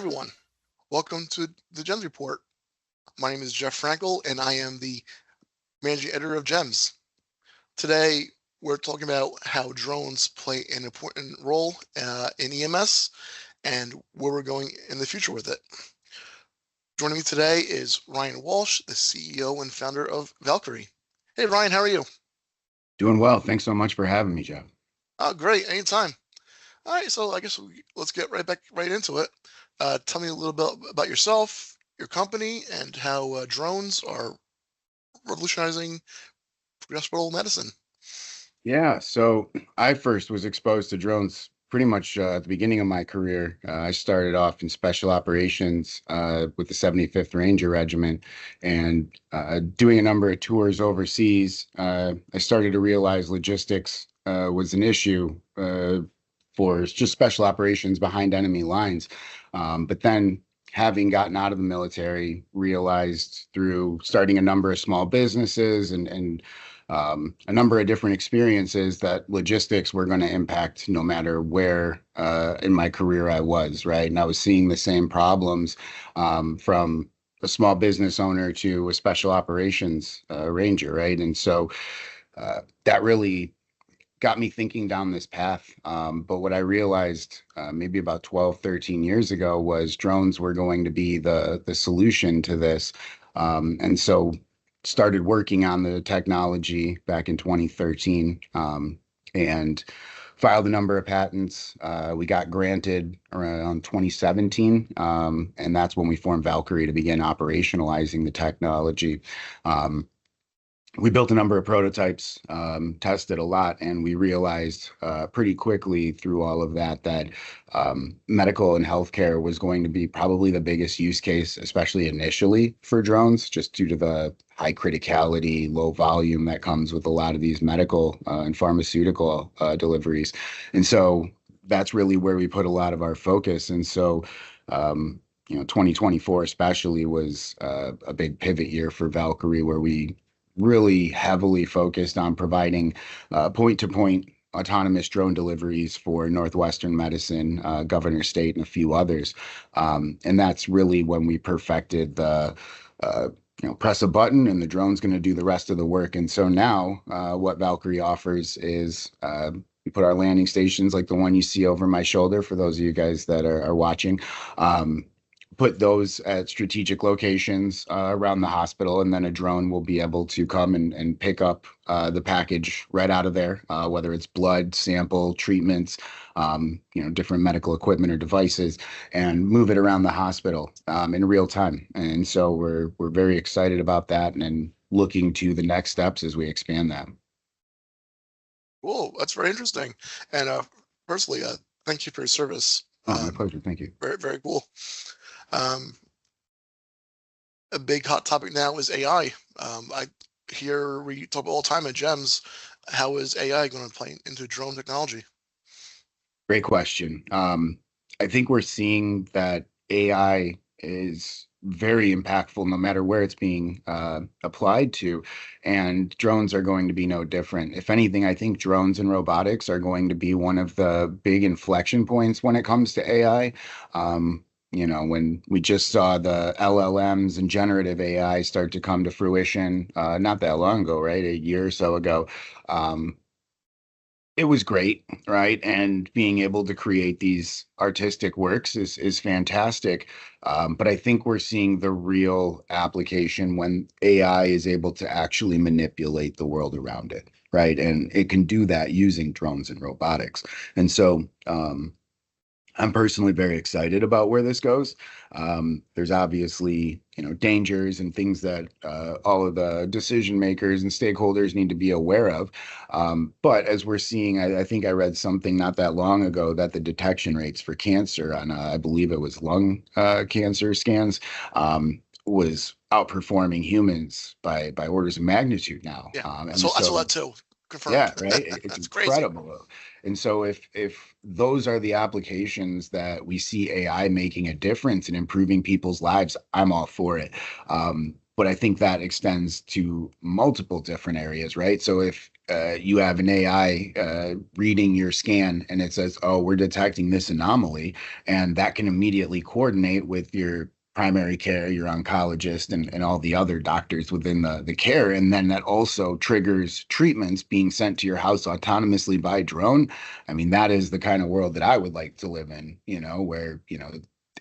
everyone. Welcome to the JEMS Report. My name is Jeff Frankel, and I am the managing editor of JEMS. Today, we're talking about how drones play an important role in EMS and where we're going in the future with it. Joining me today is Ryan Walsh, the CEO and founder of Valqari. Hey, Ryan, how are you? Doing well. Thanks so much for having me, Jeff. Oh, great. Anytime. All right, so I guess let's get right into it. Tell me a little bit about yourself, your company, and how drones are revolutionizing hospital medicine. Yeah, so I first was exposed to drones pretty much at the beginning of my career. I started off in special operations with the 75th Ranger Regiment and doing a number of tours overseas. I started to realize logistics was an issue for just special operations behind enemy lines. But then having gotten out of the military, realized through starting a number of small businesses and a number of different experiences that logistics were going to impact no matter where in my career I was, right? And I was seeing the same problems from a small business owner to a special operations ranger, right? And so that really got me thinking down this path. But what I realized maybe about 12, 13 years ago was drones were going to be the solution to this. And so started working on the technology back in 2013 and filed a number of patents. We got granted around 2017, and that's when we formed Valqari to begin operationalizing the technology. We built a number of prototypes, tested a lot, and we realized pretty quickly through all of that medical and healthcare was going to be probably the biggest use case, especially initially for drones, just due to the high criticality, low volume that comes with a lot of these medical and pharmaceutical deliveries. And so that's really where we put a lot of our focus. And so 2024 especially was a big pivot year for Valqari, where we really heavily focused on providing point-to-point autonomous drone deliveries for Northwestern Medicine, Governor State, and a few others. And that's really when we perfected the press a button and the drone's going to do the rest of the work. And so now what Valqari offers is we put our landing stations like the one you see over my shoulder for those of you guys that are watching. Put those at strategic locations around the hospital, and then a drone will be able to come and pick up the package right out of there, whether it's blood, sample, treatments, different medical equipment or devices, and move it around the hospital in real time. And so we're very excited about that and looking to the next steps as we expand that. Cool, that's very interesting. And personally, thank you for your service. Oh, my pleasure. Thank you. Very, very cool. A big hot topic now is AI. I hear we talk all the time at GEMS. How is AI going to play into drone technology? Great question. I think we're seeing that AI is very impactful no matter where it's being applied to, and drones are going to be no different. If anything, I think drones and robotics are going to be one of the big inflection points when it comes to AI. When we just saw the LLMs and generative AI start to come to fruition, not that long ago, right? A year or so ago. It was great, right? And being able to create these artistic works is fantastic. But I think we're seeing the real application when AI is able to actually manipulate the world around it, right? And it can do that using drones and robotics. And so, I'm personally very excited about where this goes. There's obviously, dangers and things that all of the decision makers and stakeholders need to be aware of. But as we're seeing, I think I read something not that long ago that the detection rates for cancer on, I believe it was lung cancer scans, was outperforming humans by orders of magnitude now. Yeah, I saw that too. Confirmed. Yeah, right. It's That's incredible. crazy. And so if those are the applications that we see AI making a difference in improving people's lives, I'm all for it. But I think that extends to multiple different areas, right? So if you have an AI reading your scan and it says, oh, we're detecting this anomaly, and that can immediately coordinate with your primary care, your oncologist, and all the other doctors within the care. And then that also triggers treatments being sent to your house autonomously by drone. I mean, that is the kind of world that I would like to live in, where,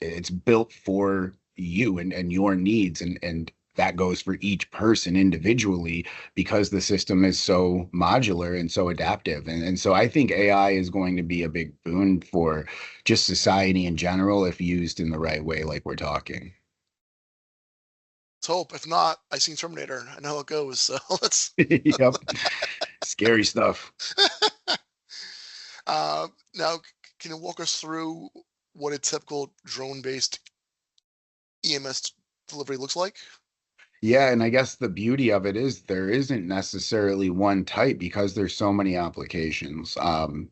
it's built for you and your needs and that goes for each person individually because the system is so modular and so adaptive. And so I think AI is going to be a big boon for just society in general if used in the right way, like we're talking. Let's hope. If not, I seen Terminator. I know how it goes. So let's. Yep. Scary stuff. Now, can you walk us through what a typical drone-based EMS delivery looks like? Yeah, and I guess the beauty of it is there isn't necessarily one type because there's so many applications.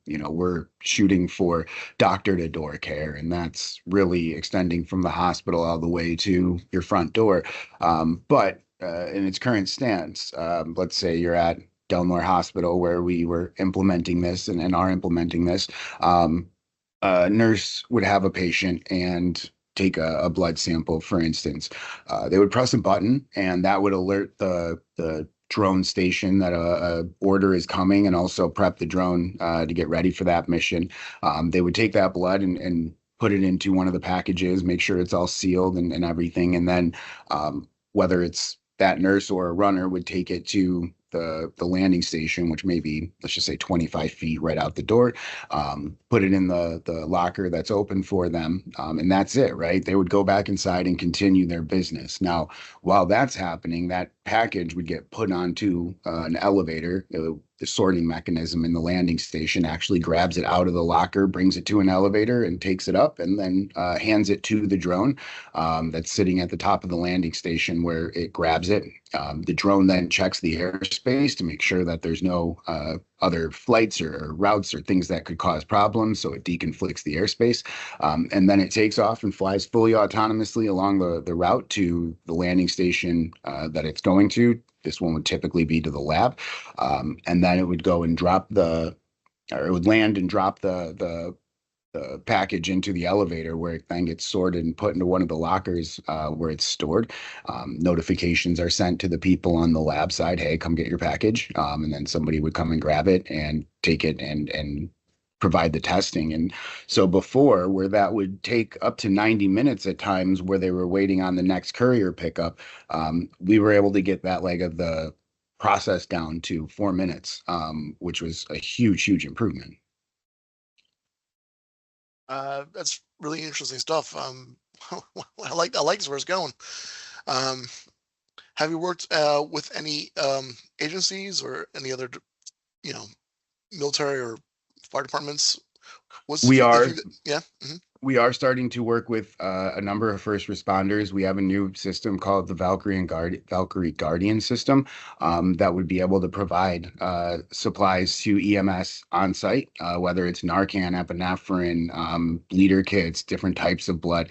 We're shooting for doctor to door care, and that's really extending from the hospital all the way to your front door. But in its current stance, let's say you're at Delmore Hospital where we were implementing this and are implementing this. Um, a nurse would have a patient and take a blood sample, for instance. They would press a button, and that would alert the drone station that a order is coming, and also prep the drone to get ready for that mission. They would take that blood and put it into one of the packages, make sure it's all sealed and everything, and then whether it's that nurse or a runner would take it to the landing station, which may be, let's just say 25 feet right out the door, put it in the locker that's open for them, and that's it, right? They would go back inside and continue their business. Now, while that's happening, that package would get put onto an elevator. The sorting mechanism in the landing station actually grabs it out of the locker, brings it to an elevator, and takes it up, and then hands it to the drone that's sitting at the top of the landing station where it grabs it. The drone then checks the airspace to make sure that there's no other flights or routes or things that could cause problems. So it deconflicts the airspace. And then it takes off and flies fully autonomously along the route to the landing station that it's going to. This one would typically be to the lab. And then it would go and or it would land and drop the package into the elevator where it then gets sorted and put into one of the lockers where it's stored. Notifications are sent to the people on the lab side, hey, come get your package. And then somebody would come and grab it and take it and provide the testing. And so before, where that would take up to 90 minutes at times where they were waiting on the next courier pickup, we were able to get that leg of the process down to 4 minutes, which was a huge, huge improvement. That's really interesting stuff. I like this where it's going. Um, have you worked with any agencies or any other, you know, military or fire departments? What's We the are yeah? Mm-hmm. we are starting to work with a number of first responders. We have a new system called the Valqari Guardian system that would be able to provide supplies to EMS on site, whether it's Narcan, epinephrine, bleeder kits, different types of blood,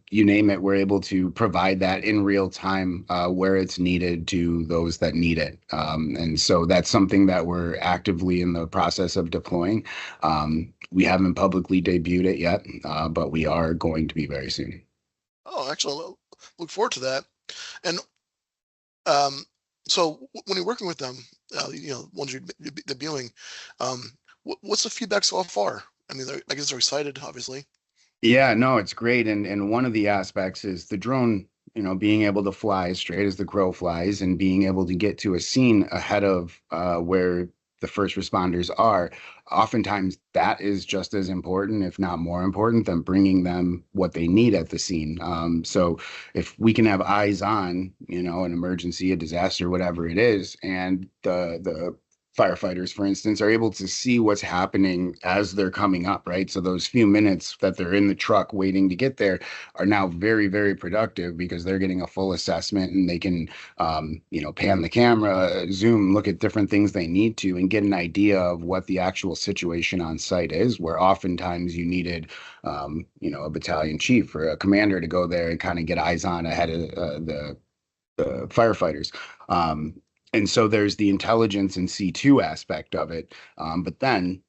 you name it. We're able to provide that in real time where it's needed to those that need it. And so that's something that we're actively in the process of deploying. We haven't publicly debuted it yet, but we are going to be very soon. Oh, excellent. Look forward to that. And um, so when you're working with them, ones you're debuting, what's the feedback so far? I mean, I guess they're excited, obviously. Yeah, no, it's great. And one of the aspects is the drone, being able to fly as straight as the crow flies and being able to get to a scene ahead of where the first responders are. Oftentimes, that is just as important, if not more important, than bringing them what they need at the scene. So if we can have eyes on, an emergency, a disaster, whatever it is, and the firefighters, for instance, are able to see what's happening as they're coming up, right? So those few minutes that they're in the truck waiting to get there are now very, very productive because they're getting a full assessment and they can, pan the camera, zoom, look at different things they need to, and get an idea of what the actual situation on site is, where oftentimes you needed, a battalion chief or a commander to go there and kind of get eyes on ahead of the firefighters. And so there's the intelligence and C2 aspect of it. But then,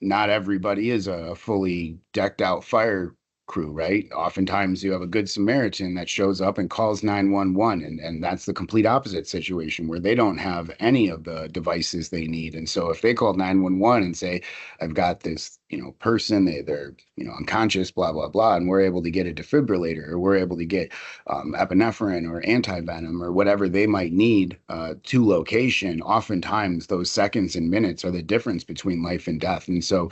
not everybody is a fully decked out fire crew, right? Oftentimes you have a good Samaritan that shows up and calls 911, and that's the complete opposite situation where they don't have any of the devices they need. And so if they call 911 and say, I've got this, person, they're, unconscious, blah, blah, blah, and we're able to get a defibrillator, or we're able to get epinephrine or antivenom or whatever they might need to location, oftentimes those seconds and minutes are the difference between life and death. And so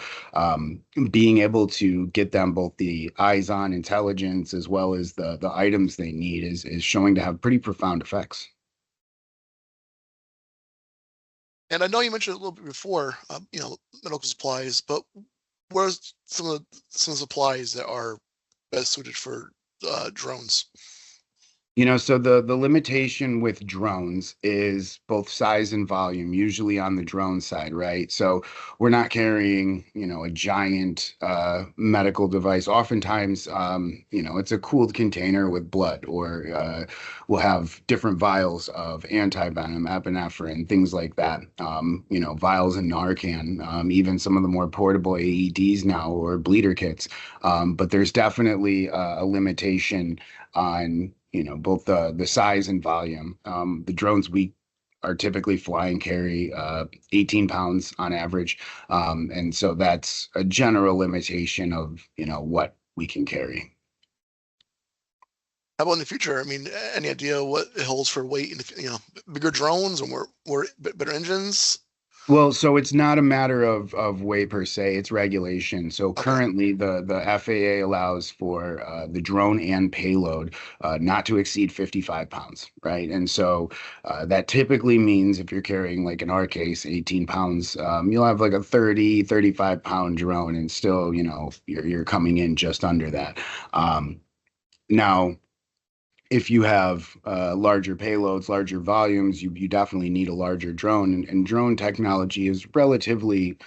being able to get them both the eyes on intelligence as well as the items they need is showing to have pretty profound effects. And I know you mentioned a little bit before, medical supplies, but what are some of the supplies that are best suited for drones? So the limitation with drones is both size and volume, usually on the drone side, right? So we're not carrying, a giant medical device. Oftentimes, it's a cooled container with blood, or we'll have different vials of antivenom, epinephrine, things like that. Vials of Narcan, even some of the more portable AEDs now, or bleeder kits. But there's definitely a limitation on both the size and volume. The drones we are typically flying carry 18 pounds on average. And so that's a general limitation of, what we can carry. How about in the future? I mean, any idea what it holds for weight? Bigger drones and more better engines? Well, so it's not a matter of weight per se, it's regulation. So Okay. currently the FAA allows for the drone and payload not to exceed 55 pounds, right? And so that typically means if you're carrying, like in our case, 18 pounds, you'll have like a 35-pound drone, and still, you're coming in just under that. Now, if you have larger payloads, larger volumes, you definitely need a larger drone. And drone technology is relatively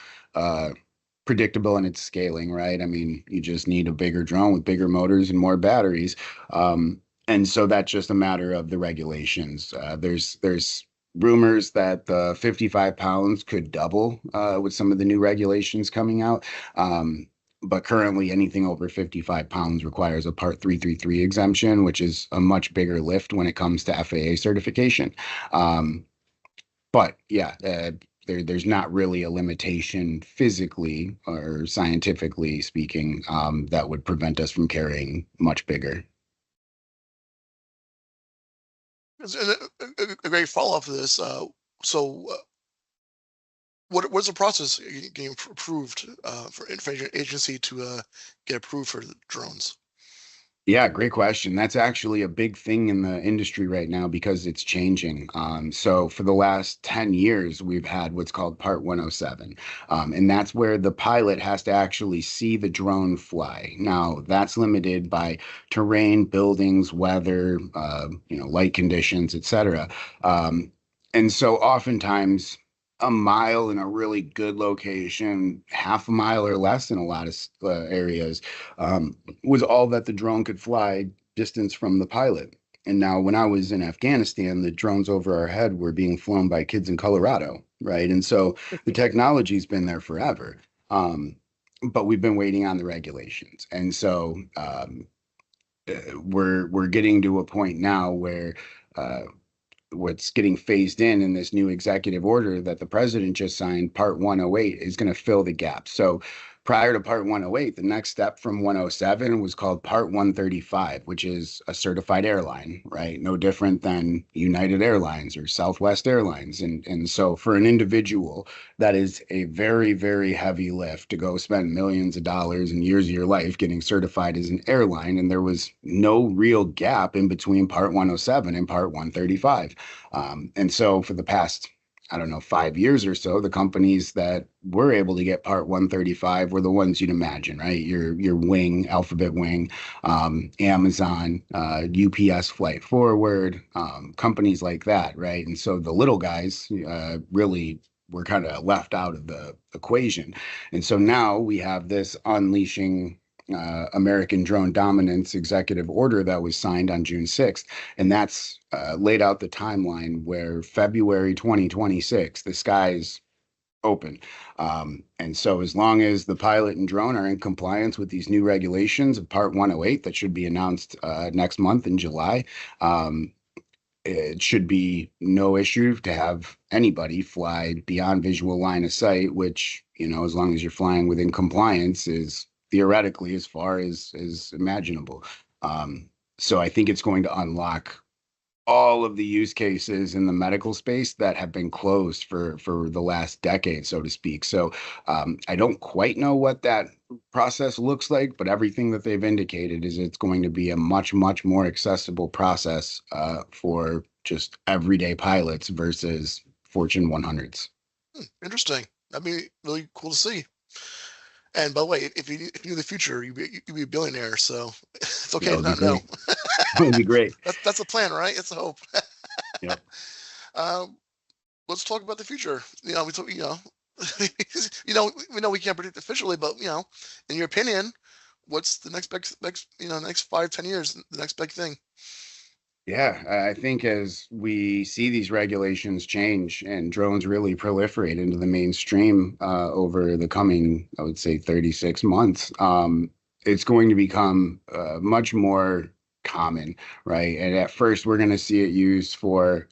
predictable in its scaling, right? I mean, you just need a bigger drone with bigger motors and more batteries. And so that's just a matter of the regulations. There's rumors that 55 pounds could double with some of the new regulations coming out. But currently anything over 55 pounds requires a Part 333 exemption, which is a much bigger lift when it comes to FAA certification. But yeah, there's not really a limitation physically or scientifically speaking that would prevent us from carrying much bigger. A great follow-up to this. What's the process getting approved for information agency to get approved for the drones? Yeah, great question. That's actually a big thing in the industry right now because it's changing. So for the last 10 years, we've had what's called Part 107. And that's where the pilot has to actually see the drone fly. Now, that's limited by terrain, buildings, weather, light conditions, etc. And so oftentimes a mile in a really good location, half a mile or less in a lot of areas, was all that the drone could fly distance from the pilot. And now, when I was in Afghanistan, the drones over our head were being flown by kids in Colorado, right? And so the technology's been there forever, but we've been waiting on the regulations. And so we're getting to a point now where what's getting phased in this new executive order that the president just signed, Part 108, is going to fill the gap. So prior to Part 108, the next step from 107 was called Part 135, which is a certified airline, right? No different than United Airlines or Southwest Airlines. And so for an individual, that is a very, very heavy lift to go spend millions of dollars and years of your life getting certified as an airline. And there was no real gap in between Part 107 and Part 135. And so for the past, I don't know, 5 years or so, the companies that were able to get Part 135 were the ones you'd imagine, right? Your Wing, Alphabet Wing, Amazon, UPS Flight Forward, companies like that, right? And so the little guys really were kind of left out of the equation. And so now we have this unleashing American Drone Dominance executive order that was signed on June 6th. And that's laid out the timeline where February 2026, the skies open. And so as long as the pilot and drone are in compliance with these new regulations of Part 108 that should be announced next month in July, it should be no issue to have anybody fly beyond visual line of sight, which, as long as you're flying within compliance, is theoretically as far as imaginable. So I think it's going to unlock all of the use cases in the medical space that have been closed for the last decade, so to speak. So I don't quite know what that process looks like, but everything that they've indicated is it's going to be a much, much more accessible process for just everyday pilots versus Fortune 100s. Interesting. That'd be really cool to see. And by the way, if you knew the future, you'd be a billionaire. So it's okay That to would be not know. great. That would be great. That's a plan, right? It's a hope. Yep. Let's talk about the future. We talk, we know we can't predict officially, but in your opinion, what's the next 5-10 years, the next big thing? Yeah, I think as we see these regulations change and drones really proliferate into the mainstream over the coming, I would say, 36 months, it's going to become much more common, right? And at first, we're going to see it used for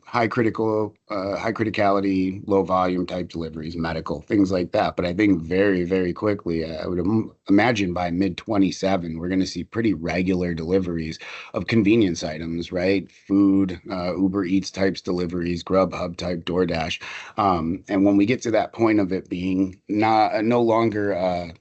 high criticality, low volume type deliveries, medical, things like that. But I think very, very quickly, I would imagine by mid 27, we're going to see pretty regular deliveries of convenience items, right? Food, Uber Eats types deliveries, Grubhub type, DoorDash. And when we get to that point of it being no longer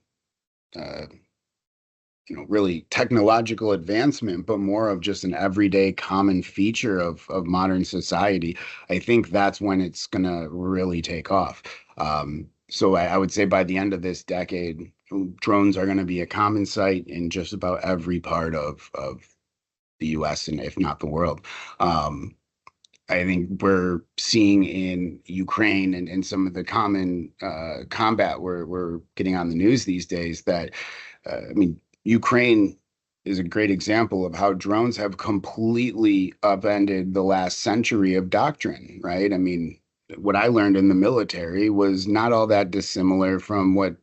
really technological advancement, but more of just an everyday common feature of modern society, I think that's when it's going to really take off. So I would say by the end of this decade, drones are going to be a common sight in just about every part of the US and if not the world. I think we're seeing in Ukraine and some of the common combat we're getting on the news these days that, Ukraine is a great example of how drones have completely upended the last century of doctrine, right? I mean, what I learned in the military was not all that dissimilar from what,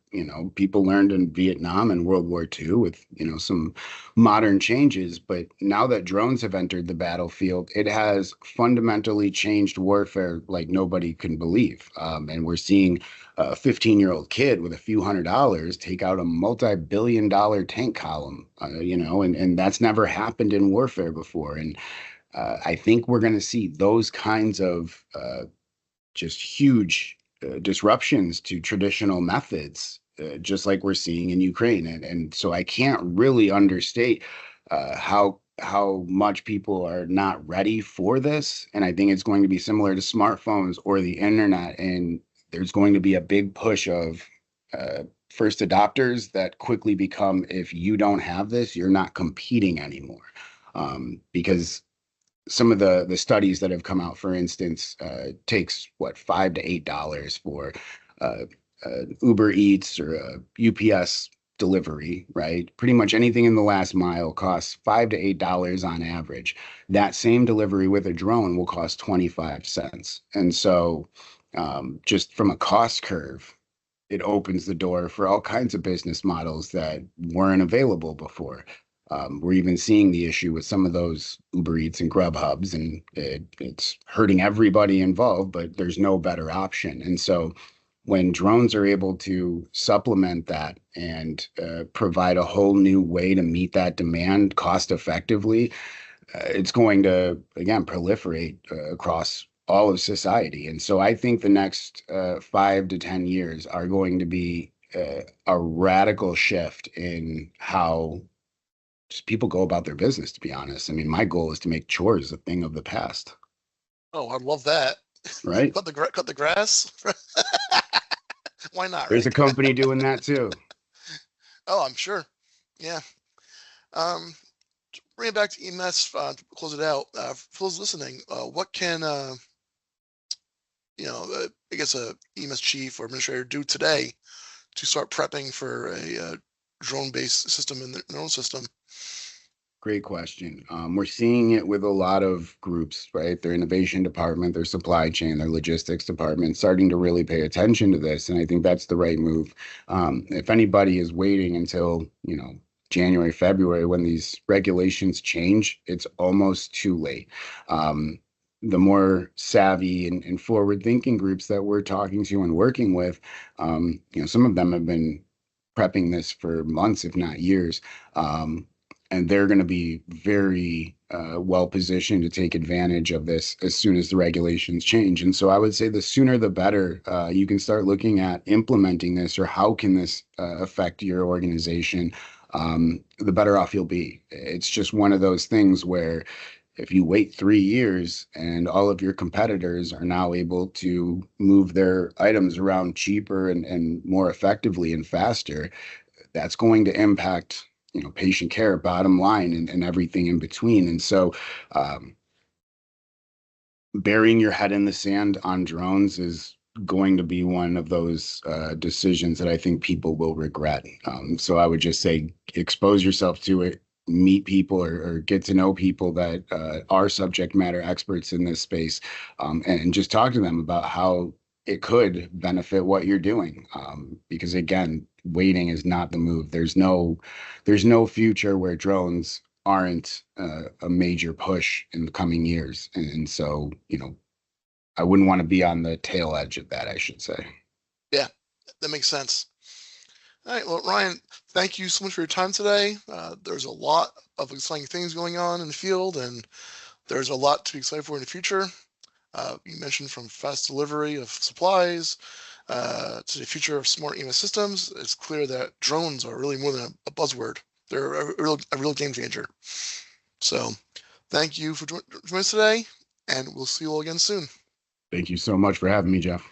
people learned in Vietnam and World War II with, some modern changes. But now that drones have entered the battlefield, it has fundamentally changed warfare like nobody can believe. And we're seeing a 15-year-old kid with a few $100s take out a multi-billion-dollar tank column, and that's never happened in warfare before. And I think we're going to see those kinds of just huge disruptions to traditional methods, just like we're seeing in Ukraine. And so I can't really understate how much people are not ready for this. And I think it's going to be similar to smartphones or the internet. And there's going to be a big push of first adopters that quickly become, if you don't have this, you're not competing anymore. Because some of the studies that have come out, for instance, takes what $5 to $8 for Uber Eats or UPS delivery, right? Pretty much anything in the last mile costs $5 to $8 on average. That same delivery with a drone will cost 25 cents. And so, just from a cost curve, it opens the door for all kinds of business models that weren't available before. We're even seeing the issue with some of those Uber Eats and Grubhubs, and it's hurting everybody involved, but there's no better option. And so when drones are able to supplement that and provide a whole new way to meet that demand cost effectively, it's going to, again, proliferate across all of society. And so I think the next 5 to 10 years are going to be a radical shift in how just people go about their business, to be honest. I mean, my goal is to make chores a thing of the past. Oh, I love that. Right? Cut the grass. Why not, There's right? a company doing that too. Oh, I'm sure. Yeah. Bring it back to EMS to close it out. For those listening, what can I guess a EMS chief or administrator do today to start prepping for a drone-based system in their own system? Great question. We're seeing it with a lot of groups, right? Their innovation department, their supply chain, their logistics department starting to really pay attention to this. And I think that's the right move. If anybody is waiting until, January, February, when these regulations change, it's almost too late. The more savvy and forward-thinking groups that we're talking to and working with, some of them have been prepping this for months, if not years. And they're going to be very well positioned to take advantage of this as soon as the regulations change. And so I would say the sooner the better. You can start looking at implementing this, or how can this affect your organization, the better off you'll be. It's just one of those things where if you wait 3 years and all of your competitors are now able to move their items around cheaper and more effectively and faster, that's going to impact patient care, bottom line, and everything in between. And so burying your head in the sand on drones is going to be one of those decisions that I think people will regret. So I would just say expose yourself to it, meet people, or get to know people that are subject matter experts in this space, and just talk to them about how it could benefit what you're doing. Because again, waiting is not the move. There's no future where drones aren't a major push in the coming years. And so, I wouldn't want to be on the tail edge of that, I should say. Yeah, that makes sense. All right, well, Ryan, thank you so much for your time today. There's a lot of exciting things going on in the field, and there's a lot to be excited for in the future. You mentioned from fast delivery of supplies to the future of smart EMS systems. It's clear that drones are really more than a buzzword. They're a real game changer. So thank you for joining us today, and we'll see you all again soon. Thank you so much for having me, Jeff.